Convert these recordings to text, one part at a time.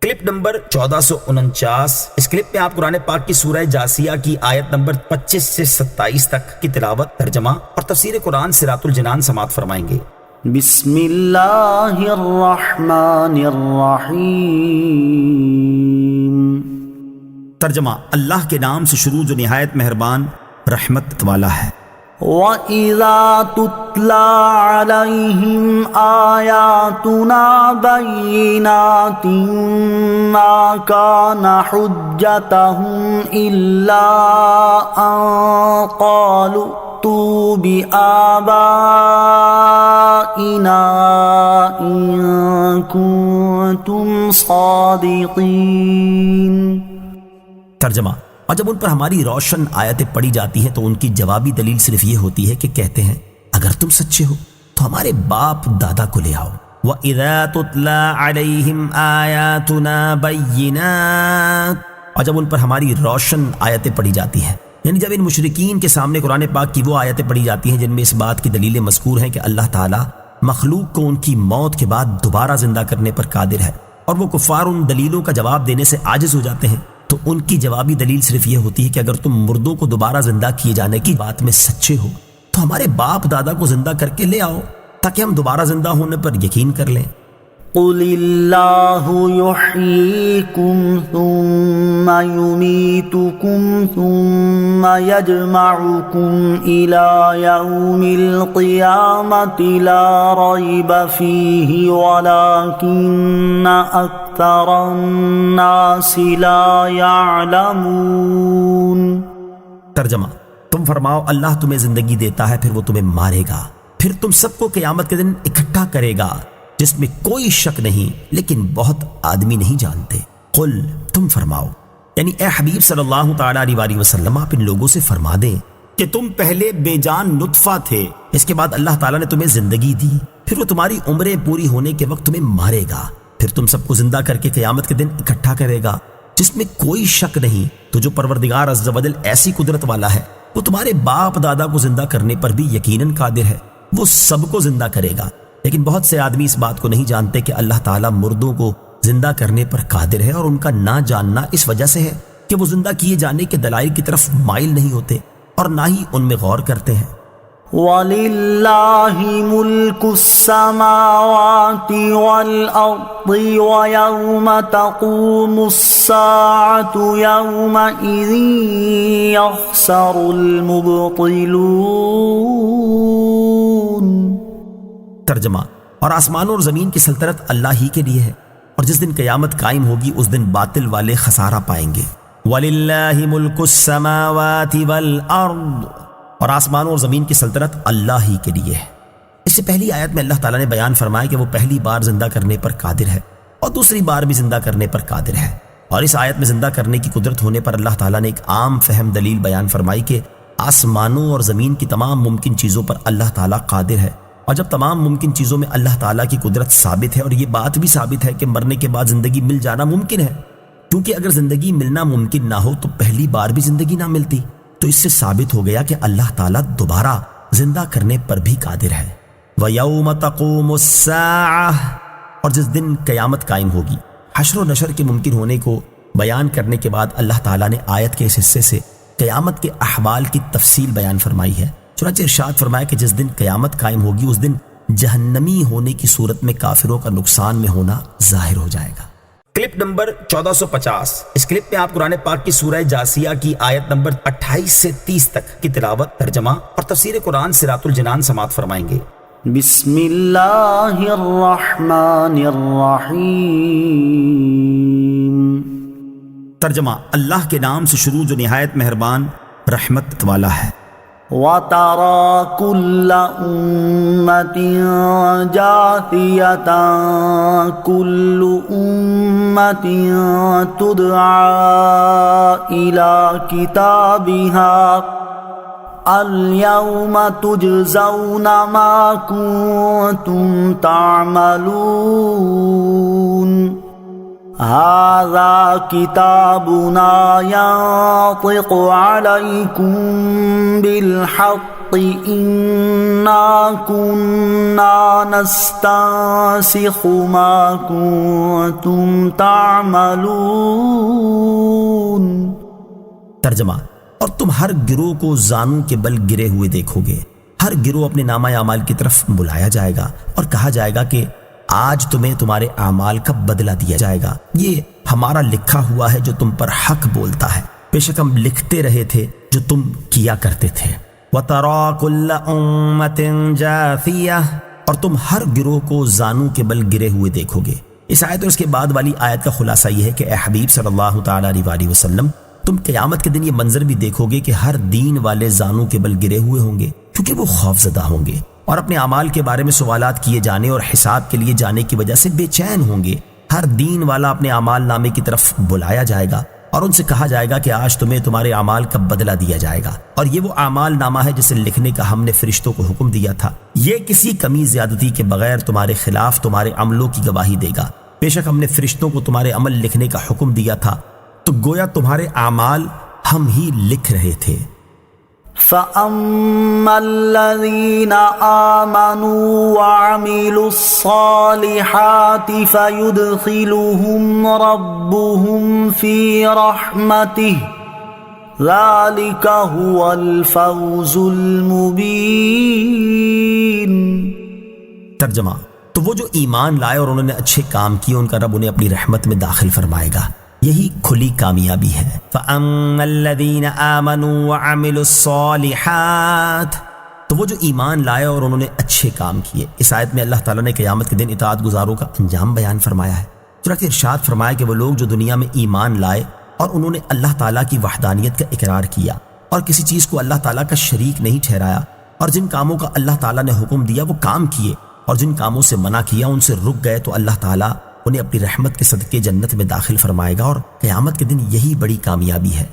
Clip number 1449۔ اس کلپ میں آپ قرآن پاک کی سورہ جاسیہ کی آیت نمبر 25 سے 27 تک کی تلاوت، ترجمہ اور تفسیر قرآن صراط الجنان سماعت فرمائیں گے۔ بسم اللہ الرحمن الرحیم۔ ترجمہ، اللہ کے نام سے شروع جو نہایت مہربان رحمت والا ہے۔ وَإِذَا تُتْلَى عَلَيْهِمْ آيَاتُنَا بَيِّنَاتٍ مَا كَانَ حُجَّتَهُمْ إِلَّا أَن قَالُوا ائْتُوا بِآبَائِنَا إِن كُنتُمْ صَادِقِينَ۔ ترجمہ، اور جب ان پر ہماری روشن آیتیں پڑھی جاتی ہیں تو ان کی جوابی دلیل صرف یہ ہوتی ہے کہ کہتے ہیں اگر تم سچے ہو تو ہمارے باپ دادا کو لے آؤ۔ وَإِذَا تُتْلَى عَلَيْهِمْ آيَاتُنَا بَيِّنَاتٍ، اور جب ان پر ہماری روشن آیتیں پڑھی جاتی ہیں، یعنی جب ان مشرکین کے سامنے قرآن پاک کی وہ آیتیں پڑھی جاتی ہیں جن میں اس بات کی دلیلیں مذکور ہیں کہ اللہ تعالیٰ مخلوق کو ان کی موت کے بعد دوبارہ زندہ کرنے پر قادر ہے، اور وہ کفار ان دلیلوں کا جواب دینے سے عاجز ہو جاتے ہیں، تو ان کی جوابی دلیل صرف یہ ہوتی ہے کہ اگر تم مردوں کو دوبارہ زندہ کیے جانے کی بات میں سچے ہو تو ہمارے باپ دادا کو زندہ کر کے لے آؤ تاکہ ہم دوبارہ زندہ ہونے پر یقین کر لیں۔ قُلِ اللَّهُ يُحْيِيكُمْ ثُمَّ يُمِيتُكُمْ ثُمَّ يَجْمَعُكُمْ إِلَى يَوْمِ الْقِيَامَةِ لَا رَيْبَ فِيهِ وَلَكِنَّ أَكْثَرَ النَّاسِ لَا يَعْلَمُونَ۔ ترجمہ، تم فرماؤ اللہ تمہیں زندگی دیتا ہے پھر وہ تمہیں مارے گا، پھر تم سب کو قیامت کے دن اکٹھا کرے گا جس میں کوئی شک نہیں، لیکن بہت آدمی نہیں جانتے۔ قل، تم فرماؤ، یعنی اے حبیب صلی اللہ تعالیٰ علیہ وسلم، آپ ان لوگوں سے فرما دیں کہ تم پہلے بے جان نطفہ تھے، اس کے بعد اللہ تعالیٰ نے تمہیں زندگی دی، پھر وہ تمہاری عمریں پوری ہونے کے وقت تمہیں مارے گا، پھر تم سب کو زندہ کر کے قیامت کے دن اکٹھا کرے گا جس میں کوئی شک نہیں۔ تو جو پروردگار عز و جل ایسی قدرت والا ہے وہ تمہارے باپ دادا کو زندہ کرنے پر بھی یقیناً قادر ہے، وہ سب کو زندہ کرے گا، لیکن بہت سے آدمی اس بات کو نہیں جانتے کہ اللہ تعالیٰ مردوں کو زندہ کرنے پر قادر ہے، اور ان کا نہ جاننا اس وجہ سے ہے کہ وہ زندہ کیے جانے کے دلائل کی طرف مائل نہیں ہوتے اور نہ ہی ان میں غور کرتے ہیں۔ وَلِلَّهِ مُلْكُ السَّمَاوَاتِ وَالْأَرْضِ وَيَوْمَ تَقُومُ السَّاعَةُ يَوْمَئِذٍ يَخْسَرُ الْمُبْطِلُونَ۔ ترجمہ، اور آسمانوں اور زمین کی سلطنت اللہ ہی کے لیے ہے، اور جس دن قیامت قائم ہوگی اس دن باطل والے خسارہ پائیں گے۔ وَلِلَّهِ مُلْكُ السَّمَاوَاتِ وَالْأَرْضِ، اور آسمانوں اور زمین کی سلطنت اللہ ہی کے لیے ہے۔ اس سے پہلی آیت میں اللہ تعالیٰ نے بیان فرمایا کہ وہ پہلی بار زندہ کرنے پر قادر ہے اور دوسری بار بھی زندہ کرنے پر قادر ہے، اور اس آیت میں زندہ کرنے کی قدرت ہونے پر اللہ تعالیٰ نے ایک عام فہم دلیل بیان فرمائی کہ آسمانوں اور زمین کی تمام ممکن چیزوں پر اللہ تعالیٰ قادر ہے، اور جب تمام ممکن چیزوں میں اللہ تعالیٰ کی قدرت ثابت ہے اور یہ بات بھی ثابت ہے کہ مرنے کے بعد زندگی مل جانا ممکن ہے، کیونکہ اگر زندگی ملنا ممکن نہ ہو تو پہلی بار بھی زندگی نہ ملتی، تو اس سے ثابت ہو گیا کہ اللہ تعالیٰ دوبارہ زندہ کرنے پر بھی قادر ہے۔ وَيَوْمَ تَقُومُ السَّاعَةُ، اور جس دن قیامت قائم ہوگی۔ حشر و نشر کے ممکن ہونے کو بیان کرنے کے بعد اللہ تعالیٰ نے آیت کے اس حصے سے قیامت کے احوال کی تفصیل بیان فرمائی ہے، چنانچہ ارشاد فرمایا کہ جس دن قیامت قائم ہوگی اس دن جہنمی ہونے کی صورت میں کافروں کا نقصان میں ہونا ظاہر ہو جائے گا۔ کلپ نمبر 1450۔ اس کلپ میں آپ قرآن پاک کی سورہ جاسیہ کی آیت نمبر 28 سے 30 تک کی تلاوت، ترجمہ اور تفسیر قرآن صراط الجنان سماعت فرمائیں گے۔ بسم اللہ الرحمن الرحیم۔ ترجمہ، اللہ کے نام سے شروع جو نہایت مہربان رحمت والا ہے۔ وَتَرَى كُلَّ أُمَّةٍ جَاثِيَةً كُلُّ أُمَّةٍ تُدْعَى إِلَى كِتَابِهَا الْيَوْمَ تُجْزَوْنَ مَا كُنتُمْ تَعْمَلُونَ هَذَا كِتَابُنَا يَنطِقُ عَلَيْكُمْ بِالْحَقِّ إنا كنا نستنسخ ما كنتم تعملون۔ ترجمہ، اور تم ہر گروہ کو زانوں کے بل گرے ہوئے دیکھو گے۔ ہر گروہ اپنے نامہ اعمال کی طرف بلایا جائے گا اور کہا جائے گا کہ آج تمہیں تمہارے اعمال کا بدلہ دیا جائے گا، یہ ہمارا لکھا ہوا ہے جو تم پر حق بولتا ہے، بے شک ہم لکھتے رہے تھے جو تم کیا کرتے تھے۔ وَتَرَى كُلَّ أُمَّةٍ جَاثِيَةً، اور تم ہر گروہ کو زانوں کے بل گرے ہوئے دیکھو گے۔ اس آیت اور اس کے بعد والی آیت کا خلاصہ یہ ہے کہ اے حبیب صلی اللہ تعالیٰ علیہ وسلم، تم قیامت کے دن یہ منظر بھی دیکھو گے کہ ہر دین والے زانوں کے بل گرے ہوئے ہوں گے، کیونکہ وہ خوف زدہ ہوں گے اور اپنے اعمال کے بارے میں سوالات کیے جانے اور حساب کے لیے جانے کی وجہ سے بے چین ہوں گے۔ ہر دین والا اپنے اعمال نامے کی طرف بلایا جائے گا اور ان سے کہا جائے گا کہ آج تمہیں تمہارے اعمال کا بدلہ دیا جائے گا، اور یہ وہ اعمال نامہ ہے جسے لکھنے کا ہم نے فرشتوں کو حکم دیا تھا۔ یہ کسی کمی زیادتی کے بغیر تمہارے خلاف تمہارے عملوں کی گواہی دے گا۔ بے شک ہم نے فرشتوں کو تمہارے عمل لکھنے کا حکم دیا تھا، تو گویا تمہارے اعمال ہم ہی لکھ رہے تھے۔ فَأَمَّا الَّذِينَ آمَنُوا وَعَمِلُوا الصَّالِحَاتِ فَيُدْخِلُهُمْ رَبُّهُمْ فِي رَحْمَتِهِ ذَلِكَ هُوَ الْفَوْزُ الْمُبِينُ۔ ترجمہ، تو وہ جو ایمان لائے اور انہوں نے اچھے کام کیے ان کا رب انہیں اپنی رحمت میں داخل فرمائے گا، یہی کھلی کامیابی ہے۔ فَأَمَّا الَّذِينَ آمَنُوا وَعَمِلُوا الصَّالِحَاتِ، تو وہ جو ایمان لائے اور انہوں نے اچھے کام کیے۔ اس آیت میں اللہ تعالیٰ نے قیامت کے دن اطاعت گزاروں کا انجام بیان فرمایا ہے۔ چنانچہ ارشاد فرمایا کہ وہ لوگ جو دنیا میں ایمان لائے اور انہوں نے اللہ تعالیٰ کی وحدانیت کا اقرار کیا اور کسی چیز کو اللہ تعالیٰ کا شریک نہیں ٹھہرایا، اور جن کاموں کا اللہ تعالیٰ نے حکم دیا وہ کام کیے اور جن کاموں سے منع کیا ان سے رک گئے، تو اللہ تعالیٰ انہیں اپنی رحمت کے صدقے جنت میں داخل فرمائے گا، اور قیامت کے دن یہی بڑی کامیابی ہے۔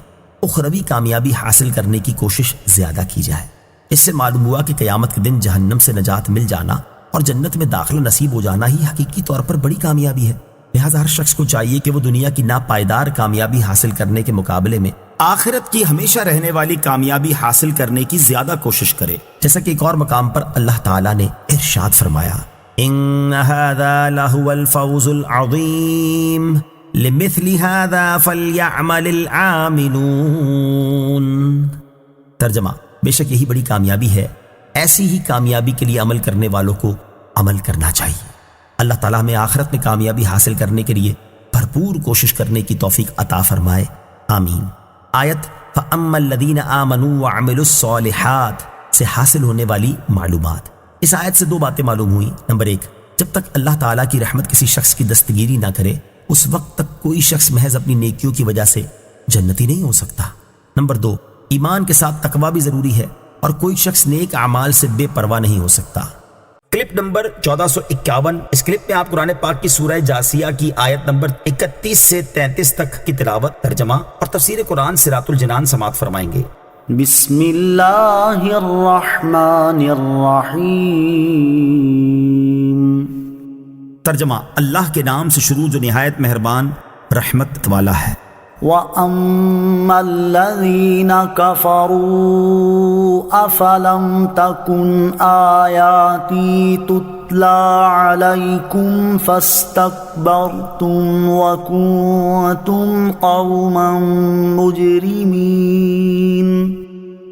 اخروی کامیابی حاصل کرنے کی کوشش زیادہ کی جائے۔ اس سے معلوم ہوا کہ قیامت کے دن جہنم سے نجات مل جانا اور جنت میں داخلہ نصیب ہو جانا ہی حقیقی طور پر بڑی کامیابی ہے۔ لہذا ہر شخص کو چاہیے کہ وہ دنیا کی ناپائیدار کامیابی حاصل کرنے کے مقابلے میں آخرت کی ہمیشہ رہنے والی کامیابی حاصل کرنے کی زیادہ کوشش کرے، جیسا کہ ایک اور مقام پر اللہ تعالیٰ نے ارشاد فرمایا، ان هذا لهو الفوز العظیم لمثل هذا فلیعمل العاملون۔ ترجمہ، بے شک یہی بڑی کامیابی ہے، ایسی ہی کامیابی کے لیے عمل کرنے والوں کو عمل کرنا چاہیے۔ اللہ تعالیٰ ہمیں آخرت میں کامیابی حاصل کرنے کے لیے بھرپور کوشش کرنے کی توفیق عطا فرمائے، آمین۔ آیت فَأَمَّا الَّذِينَ آمَنُوا وَعَمِلُوا الصَّالِحَاتِ سے حاصل ہونے والی معلومات۔ اس آیت سے دو باتیں معلوم ہوئیں۔ نمبر ایک، جب تک اللہ تعالیٰ کی رحمت کسی شخص کی دستگیری نہ کرے اس وقت تک کوئی شخص محض اپنی نیکیوں کی وجہ سے جنتی نہیں ہو سکتا۔ نمبر دو، ایمان کے ساتھ تقویٰ بھی ضروری ہے اور کوئی شخص نیک اعمال سے بے پرواہ نہیں ہو سکتا۔ کلپ نمبر 1451، اس کلپ میں آپ قرآن پاک کی سورہ جاسیہ کی آیت نمبر 31 سے 33 تک کی تلاوت، ترجمہ اور تفسیر قرآن صراط الجنان سماعت فرمائیں گے۔ بسم اللہ الرحمن الرحیم۔ ترجمہ، اللہ کے نام سے شروع جو نہایت مہربان رحمت والا ہے۔ وَأَمَّا الَّذِينَ كَفَرُوا أَفَلَمْ تَكُنْ آيَاتِي تُتْلَى عَلَيْكُمْ فَاسْتَكْبَرْتُمْ وَكُنْتُمْ قَوْمًا مُجْرِمِينَ۔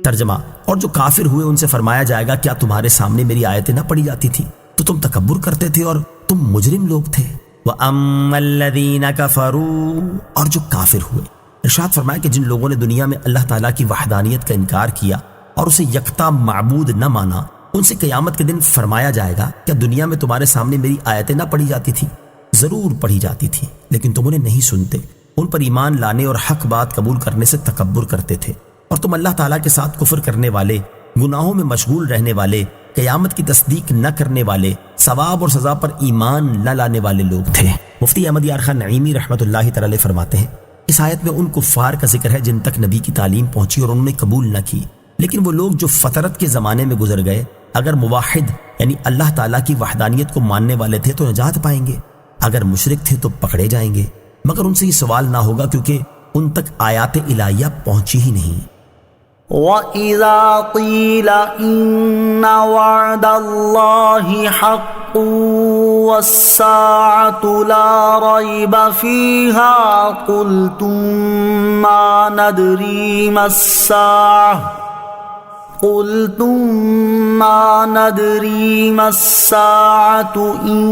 ترجمہ، اور جو کافر ہوئے ان سے فرمایا جائے گا کیا تمہارے سامنے میری آیتیں نہ پڑھی جاتی تھی تو تم تکبر کرتے تھے اور تم مجرم لوگ تھے۔ وَأَمَّا الَّذِينَ كَفَرُوا، اور جو کافر ہوئے، ارشاد فرمایا کہ جن لوگوں نے دنیا میں اللہ تعالیٰ کی وحدانیت کا انکار کیا اور اسے یکتا معبود نہ مانا، ان سے قیامت کے دن فرمایا جائے گا کیا دنیا میں تمہارے سامنے میری آیتیں نہ پڑھی جاتی تھی؟ ضرور پڑھی جاتی تھی، لیکن تم انہیں نہیں سنتے، ان پر ایمان لانے اور حق بات قبول کرنے سے تکبر کرتے تھے، اور تم اللہ تعالیٰ کے ساتھ کفر کرنے والے، گناہوں میں مشغول رہنے والے، قیامت کی تصدیق نہ کرنے والے، ثواب اور سزا پر ایمان نہ لانے والے لوگ تھے۔ مفتی احمد یار خان نعیمی رحمۃ اللہ تعالی فرماتے ہیں، اس آیت میں ان کفار کا ذکر ہے جن تک نبی کی تعلیم پہنچی اور انہوں نے قبول نہ کی، لیکن وہ لوگ جو فطرت کے زمانے میں گزر گئے اگر موحد یعنی اللہ تعالیٰ کی وحدانیت کو ماننے والے تھے تو نجات پائیں گے، اگر مشرک تھے تو پکڑے جائیں گے، مگر ان سے یہ سوال نہ ہوگا کیونکہ ان تک آیات الہیہ پہنچی ہی نہیں۔ وَإِذَا قِيلَ إِنَّ وَعْدَ اللَّهِ حَقٌّ وَالسَّاعَةُ لَا رَيْبَ فِيهَا قُلْتُم مَّا نَدْرِي مَا السَّاعَةُ إِن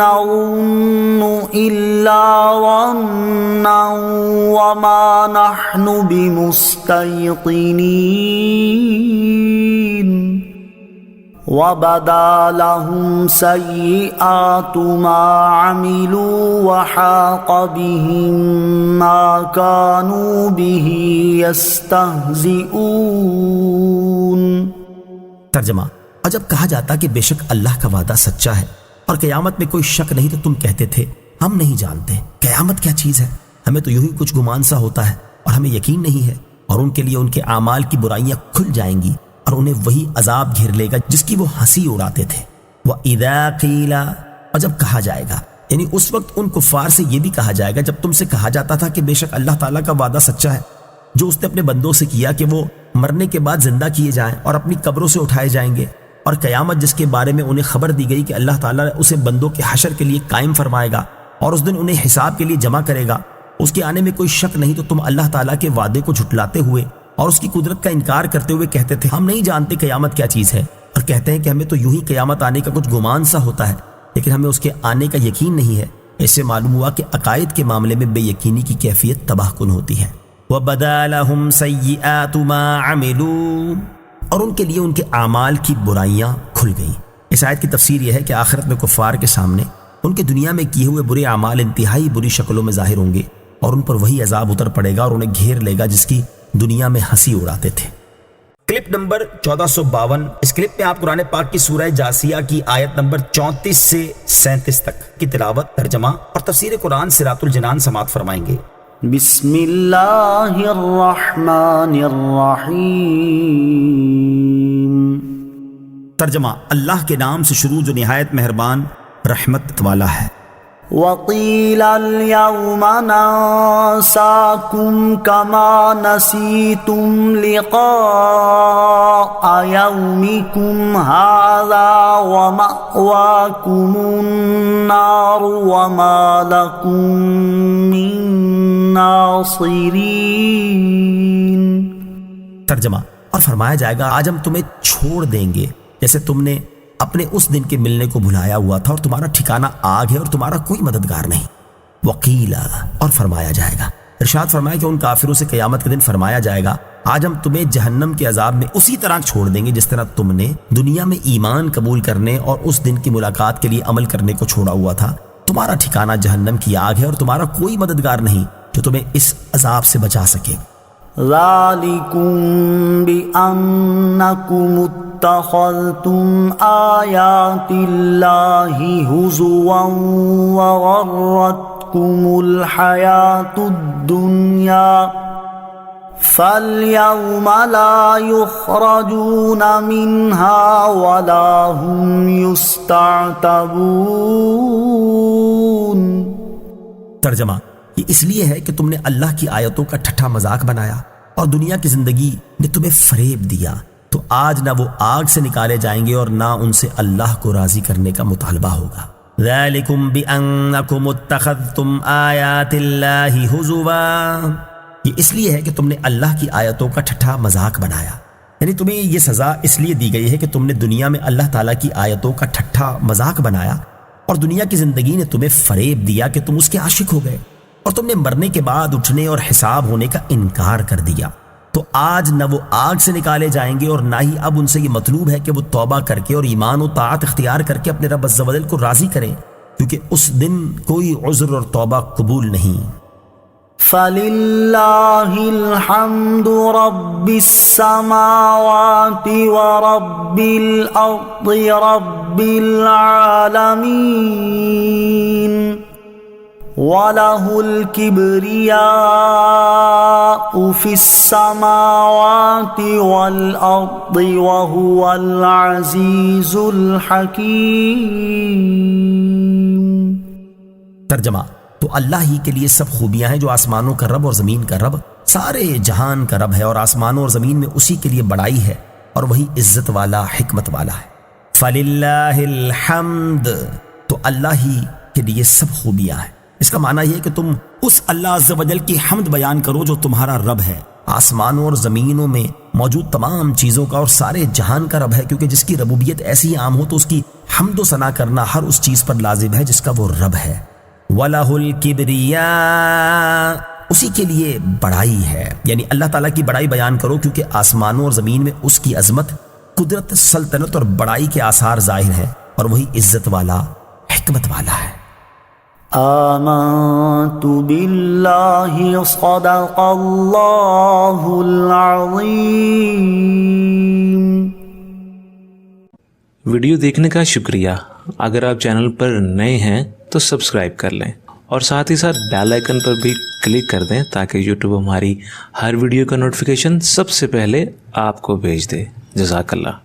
نَّظُنُّ إِلَّا ظَنًّا وَمَا نَحْنُ بِمُسْتَيْقِنِينَ وَبَدَا لَهُمْ سَيِّئَاتُ مَا عَمِلُوا وَحَاقَ بِهِم مَّا كَانُوا بِهِ يَسْتَهْزِئُونَ۔ ترجمہ: اور جب کہا جاتا کہ بے شک اللہ کا وعدہ سچا ہے اور قیامت میں کوئی شک نہیں تو تم کہتے تھے ہم نہیں جانتے قیامت کیا چیز ہے، ہمیں تو یوں ہی کچھ گمان سا ہوتا ہے اور ہمیں یقین نہیں ہے، اور ان کے لیے ان کے اعمال کی برائیاں کھل جائیں گی اور انہیں وہی عذاب گھیر لے گا جس کی وہ ہنسی اڑاتے تھے۔ وَإِذَا قِيلَ، اور جب کہا جائے گا، یعنی اس وقت ان کفار سے یہ بھی کہا جائے گا جب تم سے کہا جاتا تھا کہ بے شک اللہ تعالیٰ کا وعدہ سچا ہے جو اس نے اپنے بندوں سے کیا کہ وہ مرنے کے بعد زندہ کیے جائیں اور اپنی قبروں سے اٹھائے جائیں گے، اور قیامت جس کے بارے میں انہیں خبر دی گئی کہ اللہ تعالیٰ اسے بندوں کے حشر کے لیے قائم فرمائے گا اور اس دن انہیں حساب کے لیے جمع کرے گا، اس کے آنے میں کوئی شک نہیں، تو تم اللہ تعالیٰ کے وعدے کو جھٹلاتے ہوئے اور اس کی قدرت کا انکار کرتے ہوئے کہتے تھے ہم نہیں جانتے قیامت کیا چیز ہے، اور کہتے ہیں کہ ہمیں تو یوں ہی قیامت آنے کا کچھ گمان سا ہوتا ہے لیکن ہمیں اس کے آنے کا یقین نہیں ہے۔ اس سے معلوم ہوا کہ عقائد کے معاملے میں بے یقینی کی کیفیت تباہ کن ہوتی ہے۔ وَبَدَا لَهُمْ سَيِّئَاتُ مَا عَمِلُوا، اور ان کے لیے ان کے اعمال کی برائیاں کھل گئیں۔ اس آیت کی تفسیر یہ ہے کہ آخرت میں کفار کے سامنے ان کے دنیا میں کیے ہوئے برے اعمال انتہائی بری شکلوں میں ظاہر ہوں گے اور ان پر وہی عذاب اتر پڑے گا اور انہیں گھیر لے گا جس کی دنیا میں ہنسی اڑاتے تھے۔ کلپ نمبر 1452، اس کلپ میں آپ قرآن پاک کی سورہ جاسیہ کی آیت نمبر 34 سے 37 تک کی تلاوت، ترجمہ اور تفسیر قرآن صراط الجنان سماعت فرمائیں گے۔ بسم اللہ الرحمن الرحیم۔ ترجمہ: اللہ کے نام سے شروع جو نہایت مہربان رحمت والا ہے۔ وَقِيلَ الْيَوْمَ نَنسَاكُمْ كَمَا نَسِيتُمْ لِقَاءَ يَوْمِكُمْ هَذَا وَمَأْوَاكُمُ النَّارُ وَمَا لَكُمْ مِن نَاصِرِينَ۔ ترجمہ: اور فرمایا جائے گا آج ہم تمہیں چھوڑ دیں گے جیسے تم نے اپنے اس دن کے ملنے کو بھلایا ہوا تھا، اور تمہارا ٹھکانہ آگ ہے اور تمہارا کوئی مددگار نہیں۔ وقیلا، اور فرمایا جائے گا، ارشاد فرمایا کہ ان کافروں سے قیامت کے دن فرمایا جائے گا آج ہم تمہیں جہنم کے عذاب میں اسی طرح چھوڑ دیں گے جس طرح تم نے دنیا میں ایمان قبول کرنے اور اس دن کی ملاقات کے لیے عمل کرنے کو چھوڑا ہوا تھا۔ تمہارا ٹھکانہ جہنم کی آگ ہے اور تمہارا کوئی مددگار نہیں جو تمہیں اس عذاب سے بچا سکے۔ ذَلِكُمْ بِأَنَّكُمُ اتَّخَذْتُمْ آيَاتِ اللَّهِ هُزُوًا وَغَرَّتْكُمُ الْحَيَاةُ الدُّنْيَا فَالْيَوْمَ لَا يُخْرَجُونَ مِنْهَا وَلَا هُمْ يُسْتَعْتَبُونَ۔ ترجمہ: یہ اس لیے ہے کہ تم نے اللہ کی آیتوں کا ٹھٹھا مذاق بنایا اور دنیا کی زندگی نے تمہیں فریب دیا، تو آج نہ وہ آگ سے نکالے جائیں گے اور نہ ان سے اللہ کو راضی کرنے کا مطالبہ ہوگا۔ ذَلِكُمْ بِأَنَّكُمُ اتَّخَذْتُمْ آيَاتِ اللَّهِ هُزُوًا، یہ اس لیے ہے کہ تم نے اللہ کی آیتوں کا ٹھٹھا مذاق بنایا، یعنی تمہیں یہ سزا اس لیے دی گئی ہے کہ تم نے دنیا میں اللہ تعالیٰ کی آیتوں کا ٹھٹھا مذاق بنایا اور دنیا کی زندگی نے تمہیں فریب دیا کہ تم اس کے عاشق ہو گئے، اور تم نے مرنے کے بعد اٹھنے اور حساب ہونے کا انکار کر دیا، تو آج نہ وہ آگ سے نکالے جائیں گے اور نہ ہی اب ان سے یہ مطلوب ہے کہ وہ توبہ کر کے اور ایمان و طاعت اختیار کر کے اپنے رب عز و جل کو راضی کریں، کیونکہ اس دن کوئی عذر اور توبہ قبول نہیں۔ فَلِلَّهِ الْحَمْدُ رَبِّ السَّمَاوَاتِ وَرَبِّ الْأَرْضِ رَبِّ الْعَالَمِينَ وَلَهُ الْكِبْرِيَاءُ فِي السَّمَاوَاتِ وَالْأَرْضِ وَهُوَ الْعَزِيزُ الْحَكِيمُ۔ ترجمہ: تو اللہ ہی کے لیے سب خوبیاں ہیں جو آسمانوں کا رب اور زمین کا رب سارے جہان کا رب ہے اور آسمانوں اور زمین میں اسی کے لیے بڑائی ہے اور وہی عزت والا حکمت والا ہے۔ فَلِلَّهِ الْحَمْدِ، تو اللہ ہی کے لیے سب خوبیاں ہیں۔ اس کا معنی یہ ہے کہ تم اس اللہ عز و جل کی حمد بیان کرو جو تمہارا رب ہے، آسمانوں اور زمینوں میں موجود تمام چیزوں کا اور سارے جہان کا رب ہے، کیونکہ جس کی ربوبیت ایسی عام ہو تو اس کی حمد و ثنا کرنا ہر اس چیز پر لازم ہے جس کا وہ رب ہے۔ وَلَهُ الْكِبْرِيَاءُ، اسی کے لیے بڑائی ہے، یعنی اللہ تعالیٰ کی بڑائی بیان کرو کیونکہ آسمانوں اور زمین میں اس کی عظمت، قدرت، سلطنت اور بڑائی کے آثار ظاہر ہیں اور وہی عزت والا حکمت والا ہے۔ آمنت باللہ صدق اللہ العظیم۔ ویڈیو دیکھنے کا شکریہ۔ اگر آپ چینل پر نئے ہیں تو سبسکرائب کر لیں اور ساتھ ہی ساتھ بیل آئیکن پر بھی کلک کر دیں تاکہ یوٹیوب ہماری ہر ویڈیو کا نوٹیفیکیشن سب سے پہلے آپ کو بھیج دے۔ جزاک اللہ۔